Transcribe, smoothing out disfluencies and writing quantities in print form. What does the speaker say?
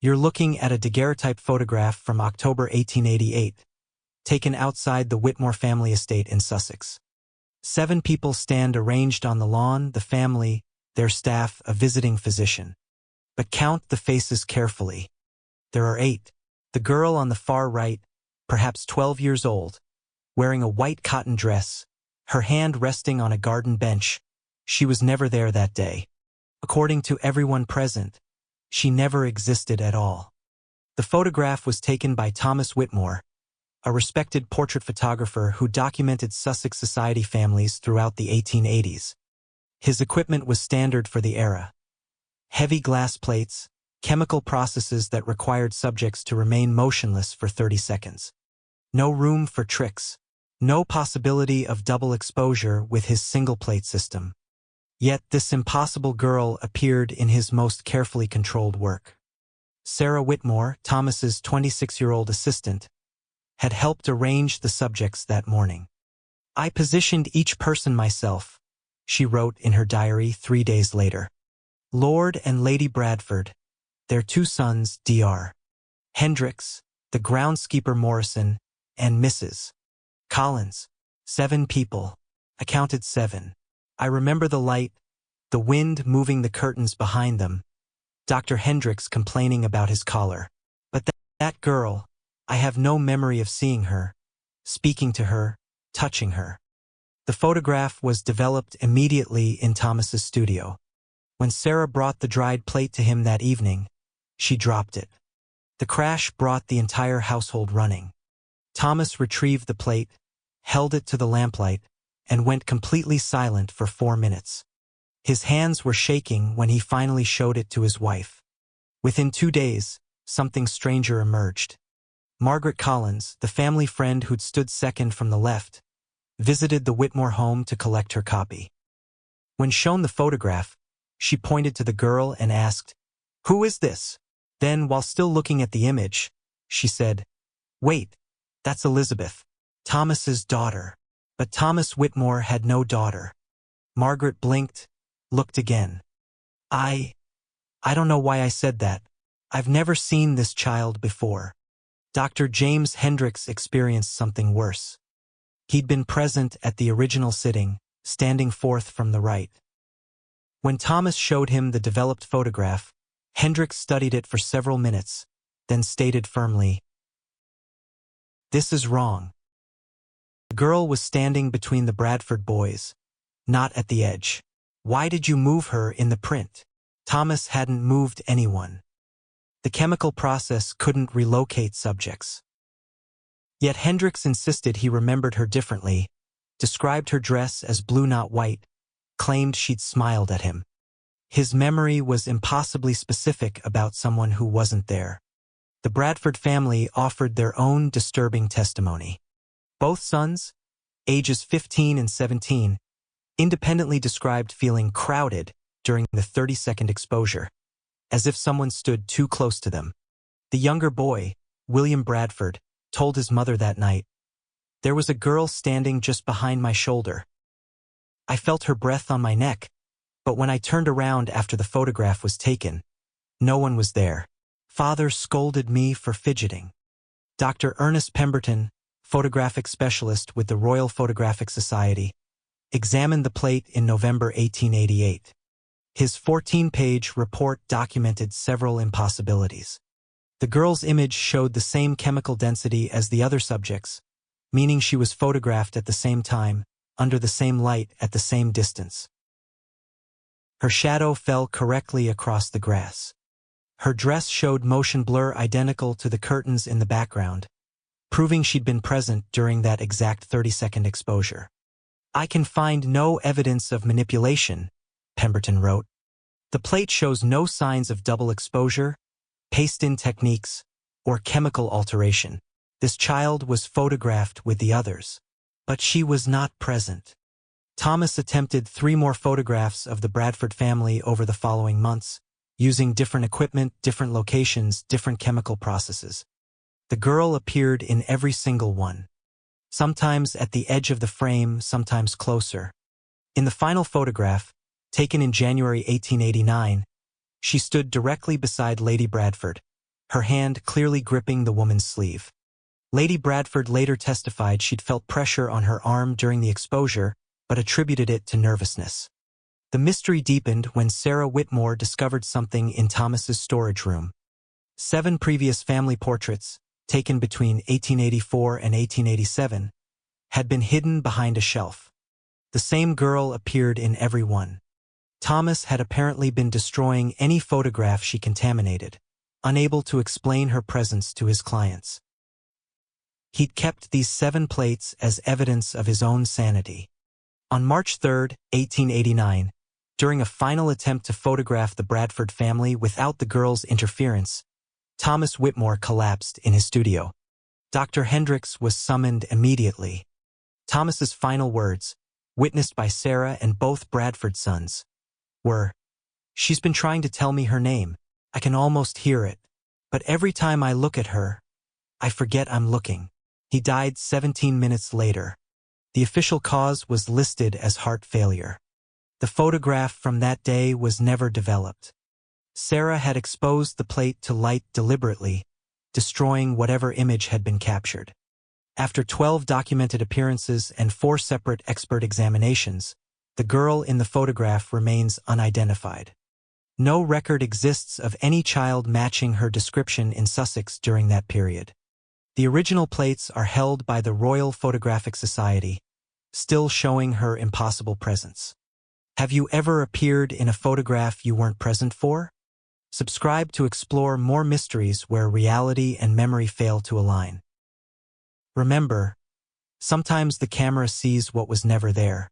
You're looking at a daguerreotype photograph from October 1888, taken outside the Whitmore family estate in Sussex. 7 people stand arranged on the lawn, the family, their staff, a visiting physician. But count the faces carefully. There are 8. The girl on the far right, perhaps 12 years old, wearing a white cotton dress, her hand resting on a garden bench. She was never there that day. According to everyone present, she never existed at all. The photograph was taken by Thomas Whitmore, a respected portrait photographer who documented Sussex society families throughout the 1880s. His equipment was standard for the era. Heavy glass plates, chemical processes that required subjects to remain motionless for 30 seconds. No room for tricks, no possibility of double exposure with his single-plate system. Yet this impossible girl appeared in his most carefully controlled work. Sarah Whitmore, Thomas's 26-year-old assistant, had helped arrange the subjects that morning. "I positioned each person myself," she wrote in her diary 3 days later. Lord and Lady Bradford, their 2 sons, Dr. Hendricks, the groundskeeper Morrison, and Mrs. Collins. 7 people. I counted 7. I remember the light, the wind moving the curtains behind them, Dr. Hendricks complaining about his collar. But that girl, I have no memory of seeing her, speaking to her, touching her. The photograph was developed immediately in Thomas's studio. When Sarah brought the dried plate to him that evening, she dropped it. The crash brought the entire household running. Thomas retrieved the plate, held it to the lamplight, and went completely silent for 4 minutes. His hands were shaking when he finally showed it to his wife. Within 2 days, something stranger emerged. Margaret Collins, the family friend who'd stood second from the left, visited the Whitmore home to collect her copy. When shown the photograph, she pointed to the girl and asked, "Who is this?" Then, while still looking at the image, she said, "Wait, that's Elizabeth, Thomas's daughter." But Thomas Whitmore had no daughter. Margaret blinked, looked again. I don't know why I said that. I've never seen this child before." Dr. James Hendricks experienced something worse. He'd been present at the original sitting, standing forth from the right. When Thomas showed him the developed photograph, Hendricks studied it for several minutes, then stated firmly, "This is wrong. The girl was standing between the Bradford boys, not at the edge. Why did you move her in the print?" Thomas hadn't moved anyone. The chemical process couldn't relocate subjects. Yet Hendricks insisted he remembered her differently, described her dress as blue not white, claimed she'd smiled at him. His memory was impossibly specific about someone who wasn't there. The Bradford family offered their own disturbing testimony. Both sons, ages 15 and 17, independently described feeling crowded during the 30-second exposure, as if someone stood too close to them. The younger boy, William Bradford, told his mother that night, "There was a girl standing just behind my shoulder. I felt her breath on my neck, but when I turned around after the photograph was taken, no one was there. Father scolded me for fidgeting." Dr. Ernest Pemberton, photographic specialist with the Royal Photographic Society, examined the plate in November 1888. His 14-page report documented several impossibilities. The girl's image showed the same chemical density as the other subjects, meaning she was photographed at the same time, under the same light at the same distance. Her shadow fell correctly across the grass. Her dress showed motion blur identical to the curtains in the background, proving she'd been present during that exact 30-second exposure. "I can find no evidence of manipulation," Pemberton wrote. "The plate shows no signs of double exposure, paste-in techniques, or chemical alteration. This child was photographed with the others, but she was not present." Thomas attempted 3 more photographs of the Bradford family over the following months, using different equipment, different locations, different chemical processes. The girl appeared in every single one, sometimes at the edge of the frame, sometimes closer. In the final photograph, taken in January 1889, she stood directly beside Lady Bradford, her hand clearly gripping the woman's sleeve. Lady Bradford later testified she'd felt pressure on her arm during the exposure, but attributed it to nervousness. The mystery deepened when Sarah Whitmore discovered something in Thomas's storage room. 7 previous family portraits, taken between 1884 and 1887, had been hidden behind a shelf. The same girl appeared in every one. Thomas had apparently been destroying any photograph she contaminated, unable to explain her presence to his clients. He'd kept these 7 plates as evidence of his own sanity. On March 3, 1889, during a final attempt to photograph the Bradford family without the girl's interference, Thomas Whitmore collapsed in his studio. Dr. Hendricks was summoned immediately. Thomas's final words, witnessed by Sarah and both Bradford sons, were, "She's been trying to tell me her name. I can almost hear it. But every time I look at her, I forget I'm looking." He died 17 minutes later. The official cause was listed as heart failure. The photograph from that day was never developed. Sarah had exposed the plate to light deliberately, destroying whatever image had been captured. After 12 documented appearances and 4 separate expert examinations, the girl in the photograph remains unidentified. No record exists of any child matching her description in Sussex during that period. The original plates are held by the Royal Photographic Society, still showing her impossible presence. Have you ever appeared in a photograph you weren't present for? Subscribe to explore more mysteries where reality and memory fail to align. Remember, sometimes the camera sees what was never there.